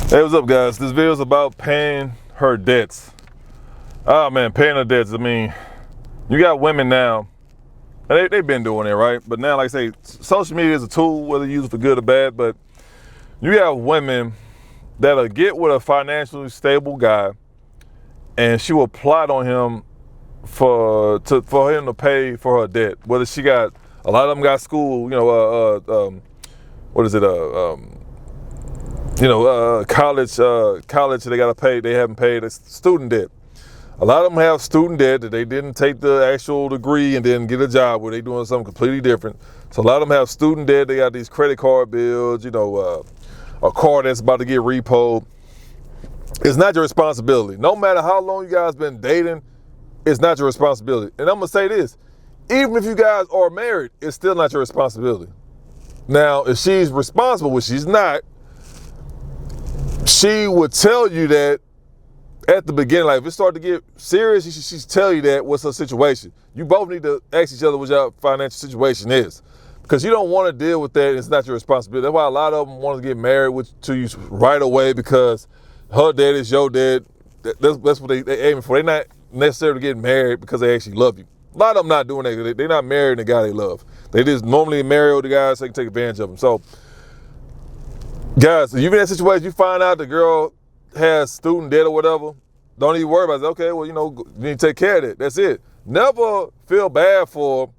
Hey, what's up, guys? This video is about paying her debts. Oh man, paying her debts. I mean, you got women now, and they've been doing it, right? But now, like I say, social media is a tool, whether you use it for good or bad. But you have women that'll get with a financially stable guy, and she will plot on him for him to pay for her debt. Whether she got, a lot of them got school, college they gotta pay, they haven't paid. It's student debt. A lot of them have student debt that they didn't take the actual degree and then get a job where they doing something completely different. So a lot of them have student debt. They got these credit card bills, a car that's about to get repoed. It's not your responsibility. No matter how long you guys been dating, it's not your responsibility. And I'm gonna say this, even if you guys are married, it's still not your responsibility. Now, if she's responsible, which she's not, she would tell you that at the beginning. Like if it started to get serious, she'd tell you that what's her situation. You both need to ask each other what your financial situation is, because you don't want to deal with that. And it's not your responsibility. That's why a lot of them want to get married to you right away, because her dad is your dad. That's what they aiming for. They're not necessarily getting married because they actually love you. A lot of them not doing that. They're not marrying the guy they love. They just normally marry the guys so they can take advantage of them. So, guys, if you're in that situation, you find out the girl has student debt or whatever, don't even worry about it. Okay, well, you need to take care of it. That's it. Never feel bad for her,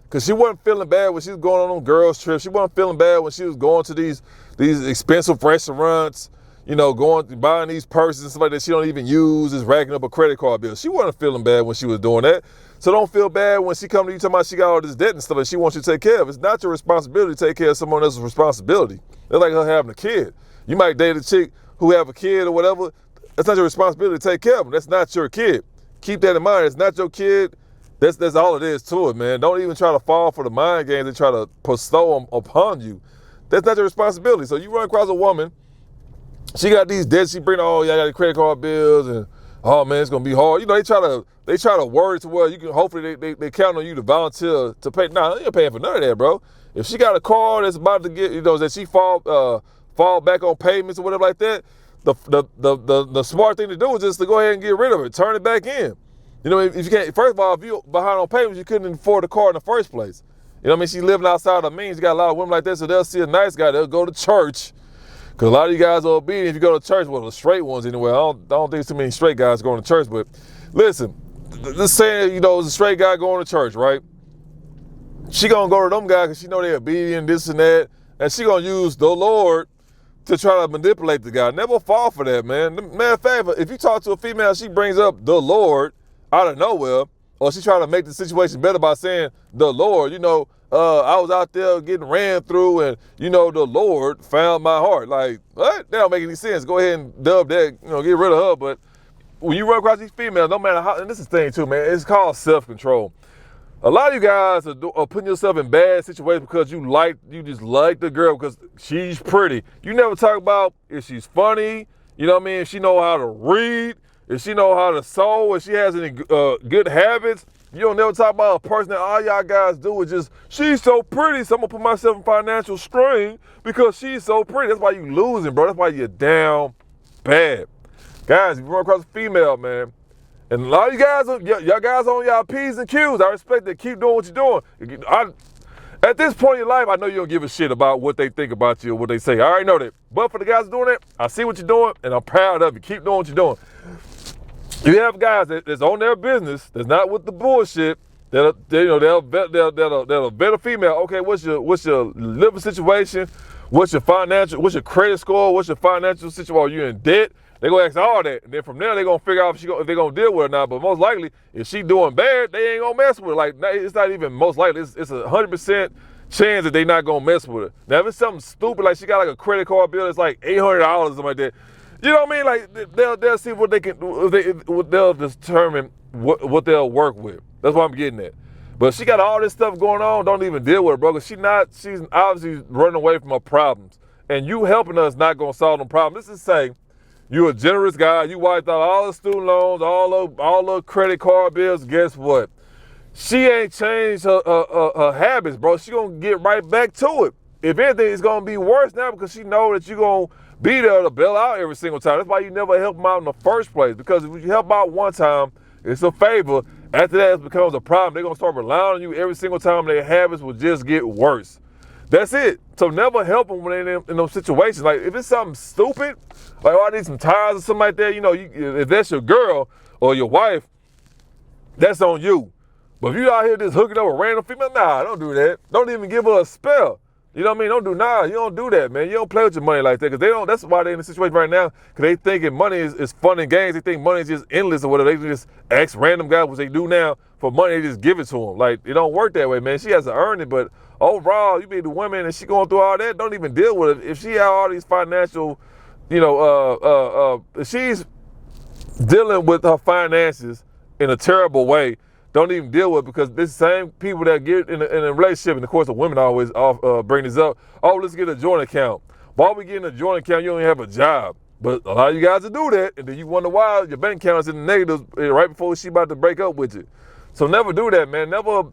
because she wasn't feeling bad when she was going on girls' trips. She wasn't feeling bad when she was going to these expensive restaurants, buying these purses and stuff like that she don't even use, is racking up a credit card bill. She wasn't feeling bad when she was doing that. So don't feel bad when she come to you talking about she got all this debt and stuff that she wants you to take care of. It's not your responsibility to take care of someone else's responsibility. It's like her having a kid. You might date a chick who have a kid or whatever. That's not your responsibility to take care of them. That's not your kid. Keep that in mind. It's not your kid. That's all it is to it, man. Don't even try to fall for the mind games and try to bestow them upon you. That's not your responsibility. So you run across a woman, she got these debts, she bring, oh yeah, I got the credit card bills, and oh man, it's gonna be hard. They try to word it to where you can, hopefully they count on you to volunteer to pay. Nah, you ain't paying for none of that, bro. If she got a car that's about to get, that she fall back on payments or whatever like that, the smart thing to do is just to go ahead and get rid of it, turn it back in. If you can't, first of all, if you're behind on payments, you couldn't afford the car in the first place. She's living outside her means. You got a lot of women like that, so they'll see a nice guy, they'll go to church. Because a lot of you guys are obedient if you go to church. Well, the straight ones anyway. I don't think there's too many straight guys going to church. But listen, let's say, it's a straight guy going to church, right? She going to go to them guys because she know they're obedient, this and that. And she going to use the Lord to try to manipulate the guy. Never fall for that, man. Matter of fact, if you talk to a female, she brings up the Lord out of nowhere, or she trying to make the situation better by saying the Lord, I was out there getting ran through and, the Lord found my heart. Like, what? That don't make any sense. Go ahead and dub that, get rid of her. But when you run across these females, no matter how, and this is the thing too, man, it's called self-control. A lot of you guys are putting yourself in bad situations because you just like the girl because she's pretty. You never talk about if she's funny, if she know how to read, if she know how to sew, if she has any good habits. You don't never talk about a person that all y'all guys do is just, she's so pretty, so I'm gonna put myself in financial strain because she's so pretty. That's why you losing, bro. That's why you're down bad. Guys, if you run across a female, man, and a lot of you guys, y'all guys on y'all P's and Q's, I respect that. Keep doing what you're doing. At this point in your life, I know you don't give a shit about what they think about you or what they say. I already know that. But for the guys doing it, I see what you're doing, and I'm proud of you. Keep doing what you're doing. You have guys that's on their business, that's not with the bullshit, they'll vet a female. Okay, what's your living situation? What's your credit score? What's your financial situation? Are you in debt? They're gonna ask all that. And then from there, they're gonna figure out if they're gonna deal with her or not. But most likely, if she doing bad, they ain't gonna mess with her. Like, it's not even most likely, it's 100% chance that they not gonna mess with her. Now, if it's something stupid, like she got like a credit card bill that's like $800 or something like that, you know what I mean? Like, they'll see what they can, they'll determine what they'll work with. That's what I'm getting at. But if she got all this stuff going on, don't even deal with her, bro. She's obviously running away from her problems. And you helping us not gonna solve them problems. This is saying you're a generous guy. You wiped out all the student loans, all the credit card bills. Guess what? She ain't changed her habits, bro. She gonna get right back to it. if anything, it's gonna be worse now because she know that you're gonna be there to bail out every single time. That's why you never help them out in the first place. Because if you help out one time, it's a favor. After that, it becomes a problem. They're gonna start relying on you every single time. Their habits will just get worse. That's it. So never help them when they're in those situations. Like if it's something stupid, like oh, I need some tires or something like that. You know, if that's your girl or your wife, that's on you. But if you out here just hooking up with random female, nah, don't do that. Don't even give her a spell. You know what I mean? You don't do that, man. You don't play with your money like that, because they don't. That's why they're in the situation right now, because they thinking money is fun and games. They think money is just endless or whatever. They can just ask random guys what they do now for money. They just give it to them. Like, it don't work that way, man. She has to earn it, but overall, you be the woman and she going through all that, don't even deal with it. If she had all these financial, if she's dealing with her finances in a terrible way, don't even deal with it, because this same people that get in a relationship, and of course the women always bring this up, oh, let's get a joint account. Why we getting a joint account? You don't even have a job. But a lot of you guys will do that, and then you wonder why your bank account is in the negatives right before she about to break up with you. So never do that, man. Never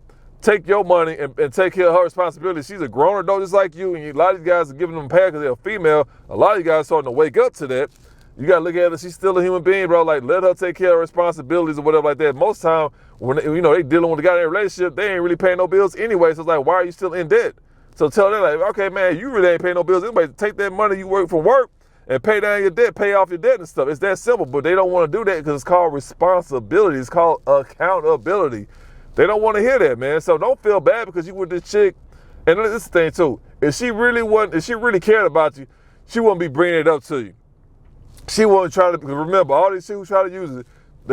take your money and take care of her responsibility. She's a grown adult just like you, and a lot of you guys are giving them a pass because they're a female. A lot of you guys are starting to wake up to that. You got to look at her. She's still a human being, bro. Like, let her take care of her responsibilities or whatever like that. Most time, when they dealing with a guy in a relationship, they ain't really paying no bills anyway. So it's like, why are you still in debt? So tell them, like, okay, man, you really ain't paying no bills anyway. Take that money you work from work and pay down your debt, pay off your debt and stuff. It's that simple. But they don't want to do that because it's called responsibility. It's called accountability. They don't want to hear that, man. So don't feel bad because you with this chick. And this is the thing too. If she really cared about you, she wouldn't be bringing it up to you. She wouldn't try to, remember, all these chicks who try to use it,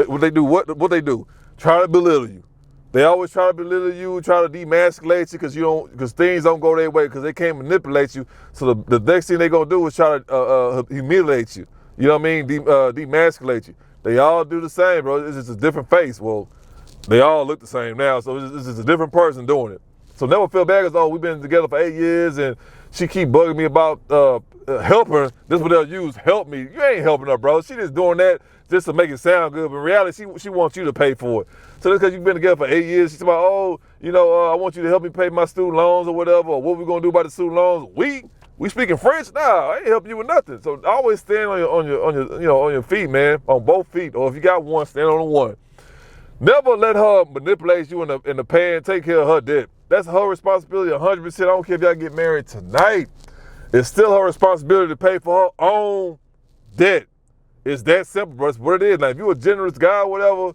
what they do? Try to belittle you. They always try to belittle you, try to demasculate you because things don't go their way, because they can't manipulate you. So the next thing they gonna do is try to humiliate you. You know what I mean? Demasculate you. They all do the same, bro. It's just a different face. Well, they all look the same now, so it's just a different person doing it. So never feel bad because, oh, we've been together for 8 years and she keep bugging me about help her. This is what they'll use, help me. You ain't helping her, bro. She just doing that just to make it sound good. But in reality, she wants you to pay for it. So just because you've been together for 8 years, she's about, oh, I want you to help me pay my student loans or whatever, or what we gonna do about the student loans? We speaking French? Nah, I ain't helping you with nothing. So always stand on your feet, man, on both feet. Or if you got one, stand on the one. Never let her manipulate you in the pay and take care of her debt. That's her responsibility 100%. I don't care if y'all get married tonight. It's still her responsibility to pay for her own debt. It's that simple, bro. It's what it is. Now, if you're a generous guy or whatever,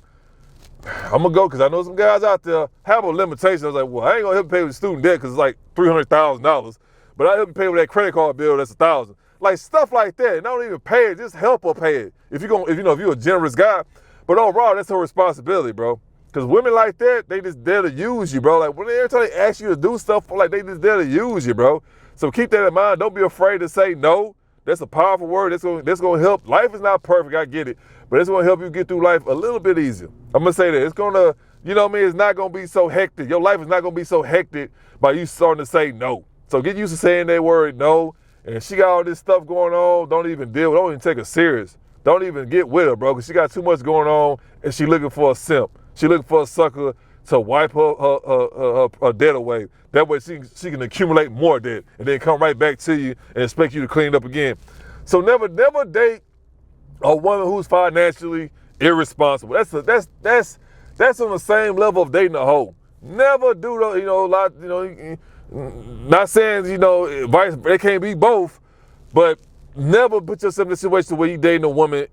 I'm going to go, because I know some guys out there have a limitation. I was like, well, I ain't going to help you pay with student debt because it's like $300,000. But I help you pay with that credit card bill that's $1,000. Like stuff like that. And I don't even pay it. Just help her pay it. If you're a generous guy. But overall, that's her responsibility, bro. Because women like that, they just there to use you, bro. Like, every time they ask you to do stuff, like, they just there to use you, bro. So keep that in mind. Don't be afraid to say no. That's a powerful word. That's gonna help. Life is not perfect, I get it. But it's gonna help you get through life a little bit easier. I'm gonna say that. It's gonna, it's not gonna be so hectic. Your life is not gonna be so hectic by you starting to say no. So get used to saying that word no. And if she got all this stuff going on, don't even take her serious. Don't even get with her, bro, because she got too much going on and she looking for a simp. She looking for a sucker to wipe her debt away. That way she can accumulate more debt and then come right back to you and expect you to clean it up again. So never date a woman who's financially irresponsible. That's on the same level of dating a hoe. Never do not saying, they can't be both, but never put yourself in a situation where you dating a woman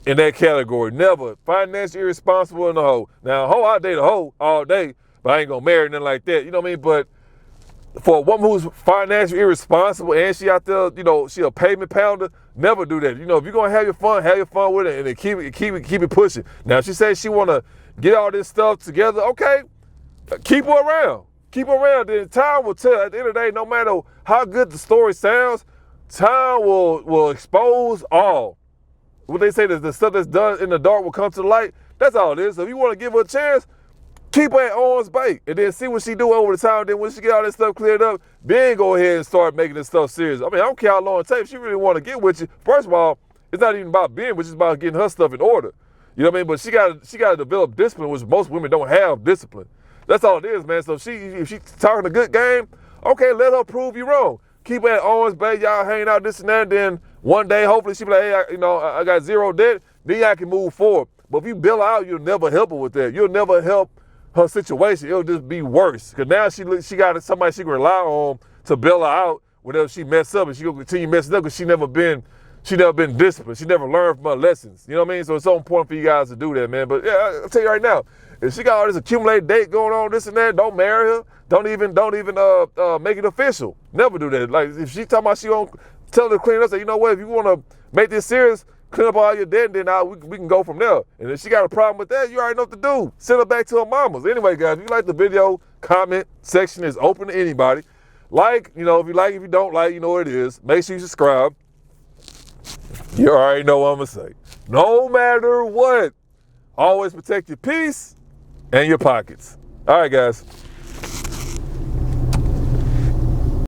in that category. Never. Financially irresponsible in a hoe. Now, I date a hoe all day, but I ain't gonna marry nothing like that. You know what I mean? But for a woman who's financially irresponsible and she out there, she a payment pounder, never do that. If you're gonna have your fun with it, and then keep it pushing. Now, if she says she wanna get all this stuff together, okay, keep her around. Keep her around. Then time will tell. At the end of the day, no matter how good the story sounds, time will expose all. What they say, that the stuff that's done in the dark will come to the light. That's all it is. So if you want to give her a chance, keep her at arm's bait and then see what she do over the time. Then when she get all this stuff cleared up, then go ahead and start making this stuff serious. I mean, I don't care how long it takes. If she really want to get with you, first of all, it's not even about being with you, it's about getting her stuff in order. You know what I mean? But she got to develop discipline, which most women don't have discipline. That's all it is, man. So if she's talking a good game, okay, let her prove you wrong. keep at arms, baby, y'all hanging out, this and that, then one day, hopefully, she be like, hey, I got zero debt, then y'all can move forward. But if you bail her out, you'll never help her with that. You'll never help her situation. It'll just be worse. Because now she got somebody she can rely on to bail her out whenever she mess up, and she gonna continue messing up because she never been disciplined. She never learned from her lessons. You know what I mean? So it's so important for you guys to do that, man. But yeah, I'll tell you right now, if she got all this accumulated date going on, this and that, don't marry her. Don't even make it official. Never do that. Like if she talking about she gonna tell her to clean up, say, you know what, if you wanna make this serious, clean up all your debt, and then we can go from there. And if she got a problem with that, you already know what to do. Send her back to her mama's. Anyway, guys, if you like the video, comment section is open to anybody. Like, if you like, if you don't like, you know what it is. Make sure you subscribe. You already know what I'm gonna say. No matter what, always protect your peace and your pockets. All right, guys.